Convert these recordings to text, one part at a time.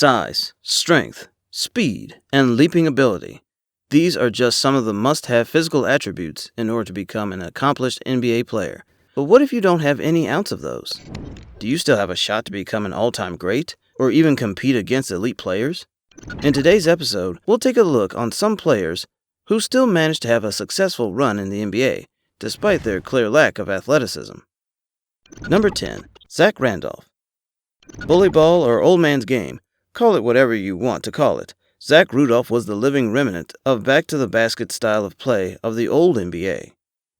Size, strength, speed, and leaping ability. These are just some of the must-have physical attributes in order to become an accomplished NBA player. But what if you don't have any ounce of those? Do you still have a shot to become an all-time great, or even compete against elite players? In today's episode, we'll take a look on some players who still managed to have a successful run in the NBA, despite their clear lack of athleticism. Number 10. Zach Randolph. Bully ball or old man's game, call it whatever you want to call it. Zach Randolph was the living remnant of back-to-the-basket style of play of the old NBA.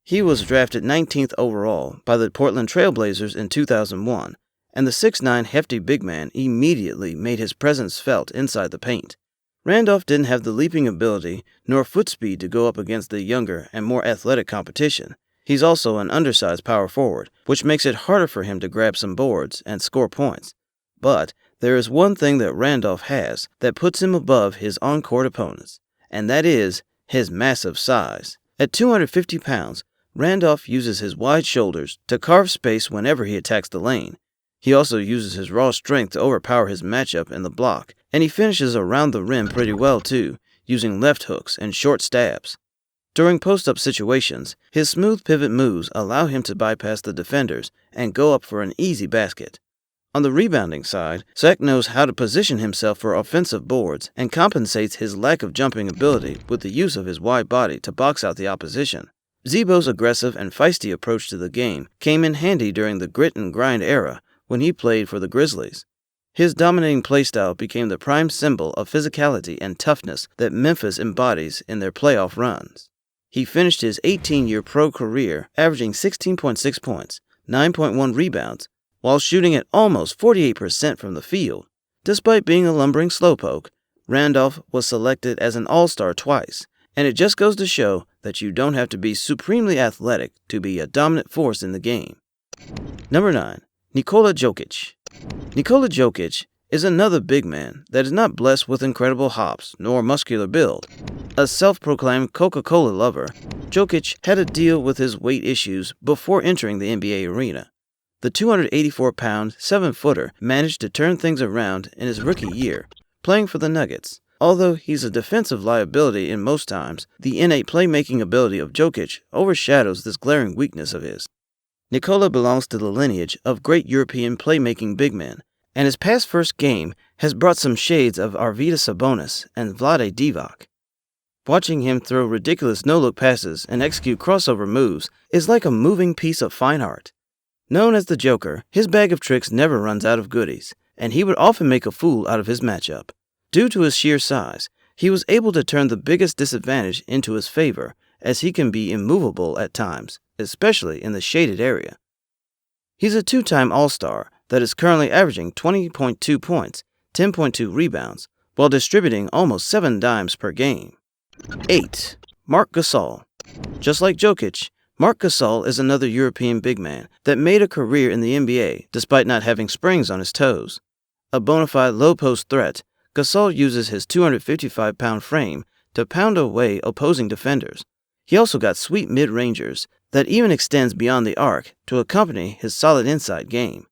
He was drafted 19th overall by the Portland Trail Blazers in 2001, and the 6'9" hefty big man immediately made his presence felt inside the paint. Randolph didn't have the leaping ability nor foot speed to go up against the younger and more athletic competition. He's also an undersized power forward, which makes it harder for him to grab some boards and score points. But there is one thing that Randolph has that puts him above his on-court opponents, and that is his massive size. At 250 pounds, Randolph uses his wide shoulders to carve space whenever he attacks the lane. He also uses his raw strength to overpower his matchup in the block, and he finishes around the rim pretty well too, using left hooks and short stabs. During post-up situations, his smooth pivot moves allow him to bypass the defenders and go up for an easy basket. On the rebounding side, Zach knows how to position himself for offensive boards and compensates his lack of jumping ability with the use of his wide body to box out the opposition. Zebo's aggressive and feisty approach to the game came in handy during the grit and grind era when he played for the Grizzlies. His dominating playstyle became the prime symbol of physicality and toughness that Memphis embodies in their playoff runs. He finished his 18-year pro career averaging 16.6 points, 9.1 rebounds, while shooting at almost 48% from the field. Despite being a lumbering slowpoke, Randolph was selected as an All-Star twice, and it just goes to show that you don't have to be supremely athletic to be a dominant force in the game. Number 9. Nikola Jokic. Nikola Jokic is another big man that is not blessed with incredible hops nor muscular build. A self-proclaimed Coca-Cola lover, Jokic had to deal with his weight issues before entering the NBA arena. The 284-pound, 7-footer managed to turn things around in his rookie year, playing for the Nuggets. Although he's a defensive liability in most times, the innate playmaking ability of Jokic overshadows this glaring weakness of his. Nikola belongs to the lineage of great European playmaking big men, and his past first game has brought some shades of Arvydas Sabonis and Vlade Divac. Watching him throw ridiculous no-look passes and execute crossover moves is like a moving piece of fine art. Known as the Joker, his bag of tricks never runs out of goodies, and he would often make a fool out of his matchup. Due to his sheer size, he was able to turn the biggest disadvantage into his favor, as he can be immovable at times, especially in the shaded area. He's a two-time All-Star that is currently averaging 20.2 points, 10.2 rebounds, while distributing almost 7 dimes per game. 8. Marc Gasol. Just like Jokic, Marc Gasol is another European big man that made a career in the NBA despite not having springs on his toes. A bona fide low-post threat, Gasol uses his 255-pound frame to pound away opposing defenders. He also got sweet mid-rangers that even extends beyond the arc to accompany his solid inside game.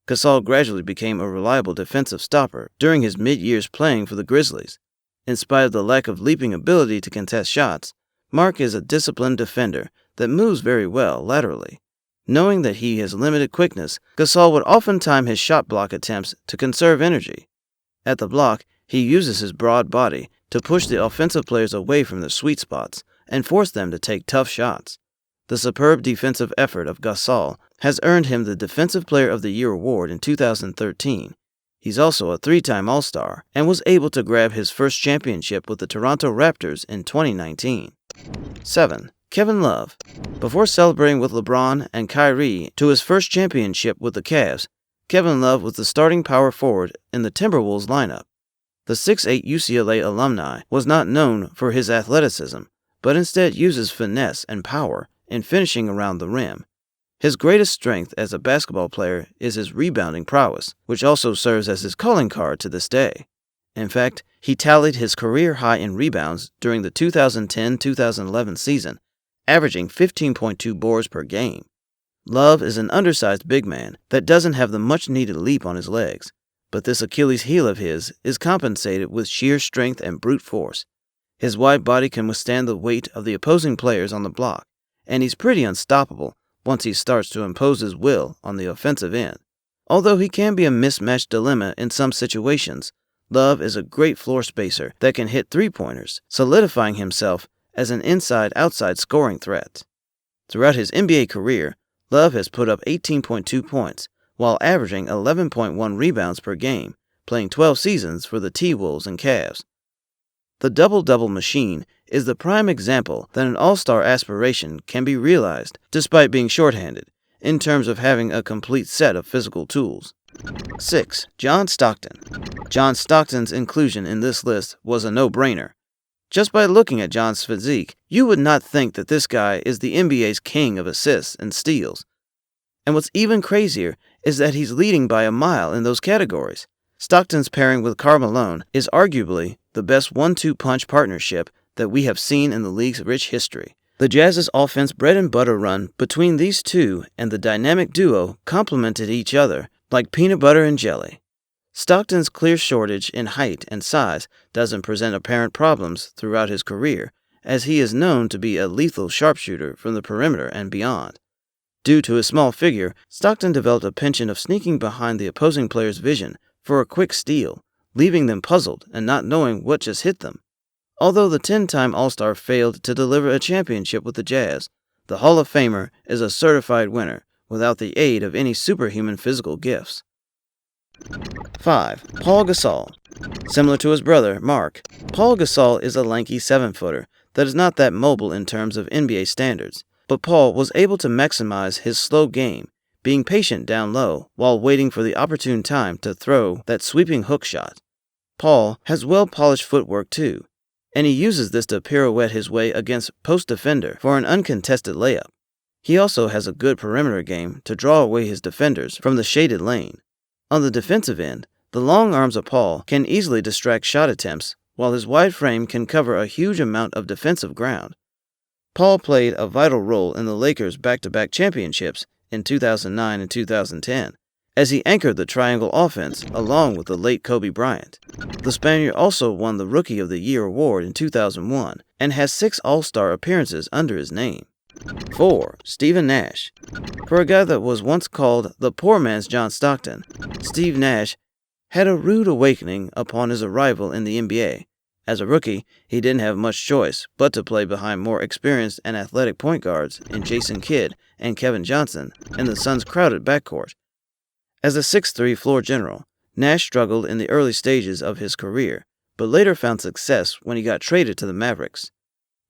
Gasol gradually became a reliable defensive stopper during his mid-years playing for the Grizzlies. In spite of the lack of leaping ability to contest shots, Marc is a disciplined defender that moves very well laterally. Knowing that he has limited quickness, Gasol would often time his shot block attempts to conserve energy. At the block, he uses his broad body to push the offensive players away from their sweet spots and force them to take tough shots. The superb defensive effort of Gasol has earned him the Defensive Player of the Year award in 2013. He's also a 3-time All-Star and was able to grab his first championship with the Toronto Raptors in 2019. 7. Kevin Love. Before celebrating with LeBron and Kyrie to his first championship with the Cavs, Kevin Love was the starting power forward in the Timberwolves lineup. The 6'8" UCLA alumni was not known for his athleticism, but instead uses finesse and power in finishing around the rim. His greatest strength as a basketball player is his rebounding prowess, which also serves as his calling card to this day. In fact, he tallied his career high in rebounds during the 2010-2011 season, averaging 15.2 boards per game. Love is an undersized big man that doesn't have the much-needed leap on his legs. But this Achilles heel of his is compensated with sheer strength and brute force. His wide body can withstand the weight of the opposing players on the block, and he's pretty unstoppable once he starts to impose his will on the offensive end. Although he can be a mismatch dilemma in some situations, Love is a great floor spacer that can hit three-pointers, solidifying himself as an inside-outside scoring threat. Throughout his NBA career, Love has put up 18.2 points, while averaging 11.1 rebounds per game, playing 12 seasons for the T-Wolves and Cavs. The double-double machine is the prime example that an all-star aspiration can be realized despite being shorthanded, in terms of having a complete set of physical tools. 6. John Stockton. John Stockton's inclusion in this list was a no-brainer. Just by looking at John's physique, you would not think that this guy is the NBA's king of assists and steals. And what's even crazier is that he's leading by a mile in those categories. Stockton's pairing with Karl Malone is arguably the best 1-2 punch partnership that we have seen in the league's rich history. The Jazz's offense bread and butter run between these two and the dynamic duo complemented each other like peanut butter and jelly. Stockton's clear shortage in height and size doesn't present apparent problems throughout his career, as he is known to be a lethal sharpshooter from the perimeter and beyond. Due to his small figure, Stockton developed a penchant of sneaking behind the opposing player's vision for a quick steal, leaving them puzzled and not knowing what just hit them. Although the 10-time All-Star failed to deliver a championship with the Jazz, the Hall of Famer is a certified winner without the aid of any superhuman physical gifts. 5. Pau Gasol. Similar to his brother, Marc, Pau Gasol is a lanky 7-footer that is not that mobile in terms of NBA standards, but Pau was able to maximize his slow game, being patient down low while waiting for the opportune time to throw that sweeping hook shot. Pau has well-polished footwork too, and he uses this to pirouette his way against post defender for an uncontested layup. He also has a good perimeter game to draw away his defenders from the shaded lane. On the defensive end, the long arms of Pau can easily distract shot attempts, while his wide frame can cover a huge amount of defensive ground. Pau played a vital role in the Lakers' back-to-back championships in 2009 and 2010, as he anchored the triangle offense along with the late Kobe Bryant. The Spaniard also won the Rookie of the Year award in 2001 and has 6 All-Star appearances under his name. 4. Steve Nash. For a guy that was once called the poor man's John Stockton, Steve Nash had a rude awakening upon his arrival in the NBA. As a rookie, he didn't have much choice but to play behind more experienced and athletic point guards in Jason Kidd and Kevin Johnson in the Suns' crowded backcourt. As a 6'3" floor general, Nash struggled in the early stages of his career, but later found success when he got traded to the Mavericks.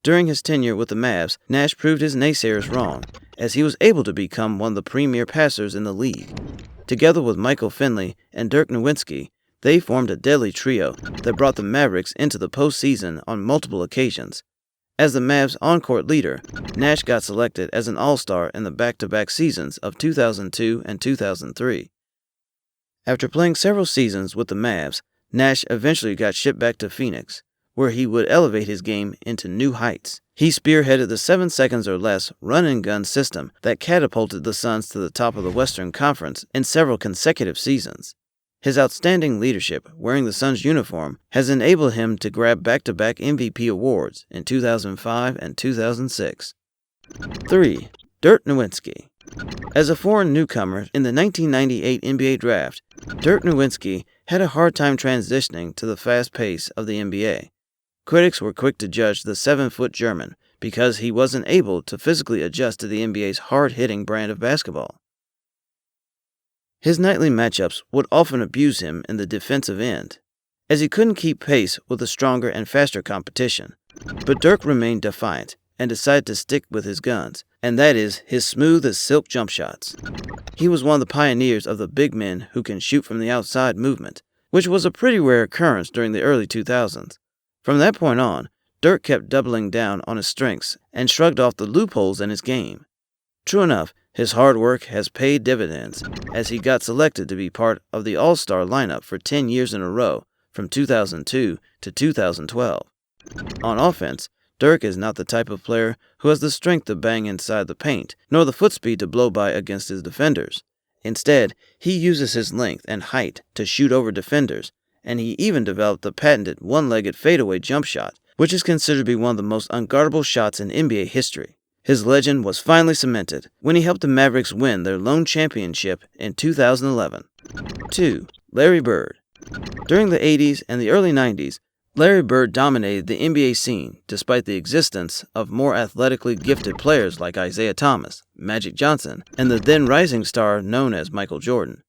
During his tenure with the Mavs, Nash proved his naysayers wrong, as he was able to become one of the premier passers in the league. Together with Michael Finley and Dirk Nowitzki, they formed a deadly trio that brought the Mavericks into the postseason on multiple occasions. As the Mavs' on-court leader, Nash got selected as an All-Star in the back-to-back seasons of 2002 and 2003. After playing several seasons with the Mavs, Nash eventually got shipped back to Phoenix, where he would elevate his game into new heights. He spearheaded the 7 seconds or less run-and-gun system that catapulted the Suns to the top of the Western Conference in several consecutive seasons. His outstanding leadership wearing the Suns uniform has enabled him to grab back-to-back MVP awards in 2005 and 2006. 3. Dirk Nowitzki. As a foreign newcomer in the 1998 NBA Draft, Dirk Nowitzki had a hard time transitioning to the fast pace of the NBA. Critics were quick to judge the 7-foot German because he wasn't able to physically adjust to the NBA's hard-hitting brand of basketball. His nightly matchups would often abuse him in the defensive end, as he couldn't keep pace with the stronger and faster competition. But Dirk remained defiant and decided to stick with his guns, and that is his smooth-as-silk jump shots. He was one of the pioneers of the big men who can shoot from the outside movement, which was a pretty rare occurrence during the early 2000s. From that point on, Dirk kept doubling down on his strengths and shrugged off the loopholes in his game. True enough, his hard work has paid dividends, as he got selected to be part of the All-Star lineup for 10 years in a row, from 2002 to 2012. On offense, Dirk is not the type of player who has the strength to bang inside the paint, nor the foot speed to blow by against his defenders. Instead, he uses his length and height to shoot over defenders, and he even developed the patented one-legged fadeaway jump shot, which is considered to be one of the most unguardable shots in NBA history. His legend was finally cemented when he helped the Mavericks win their lone championship in 2011. 2. Larry Bird. During the 80s and the early 90s, Larry Bird dominated the NBA scene despite the existence of more athletically gifted players like Isaiah Thomas, Magic Johnson, and the then rising star known as Michael Jordan.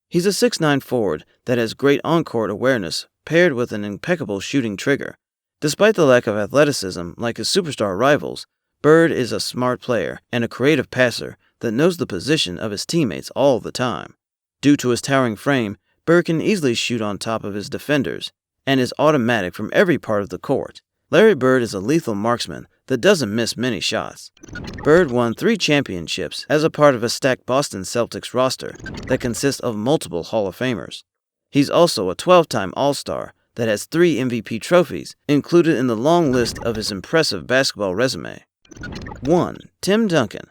He's a 6'9" forward that has great on-court awareness paired with an impeccable shooting trigger. Despite the lack of athleticism like his superstar rivals, Bird is a smart player and a creative passer that knows the position of his teammates all the time. Due to his towering frame, Bird can easily shoot on top of his defenders and is automatic from every part of the court. Larry Bird is a lethal marksman that doesn't miss many shots. Bird won 3 championships as a part of a stacked Boston Celtics roster that consists of multiple Hall of Famers. He's also a 12-time All-Star that has 3 MVP trophies included in the long list of his impressive basketball resume. 1. Tim Duncan.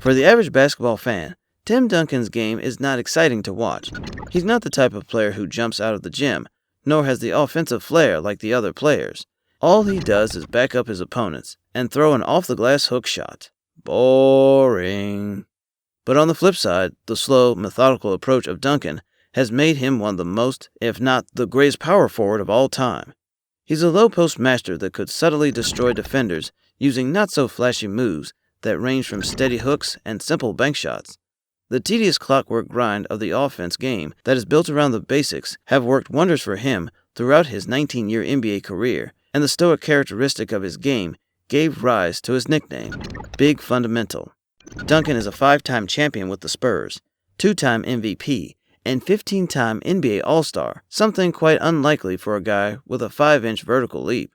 For the average basketball fan, Tim Duncan's game is not exciting to watch. He's not the type of player who jumps out of the gym, nor has the offensive flair like the other players. All he does is back up his opponents and throw an off-the-glass hook shot. Boring. But on the flip side, the slow, methodical approach of Duncan has made him one of the most, if not the greatest power forward of all time. He's a low-post master that could subtly destroy defenders using not-so-flashy moves that range from steady hooks and simple bank shots. The tedious clockwork grind of the offense game that is built around the basics have worked wonders for him throughout his 19-year NBA career, and the stoic characteristic of his game gave rise to his nickname, Big Fundamental. Duncan is a 5-time champion with the Spurs, 2-time MVP, and 15-time NBA All-Star, something quite unlikely for a guy with a 5-inch vertical leap.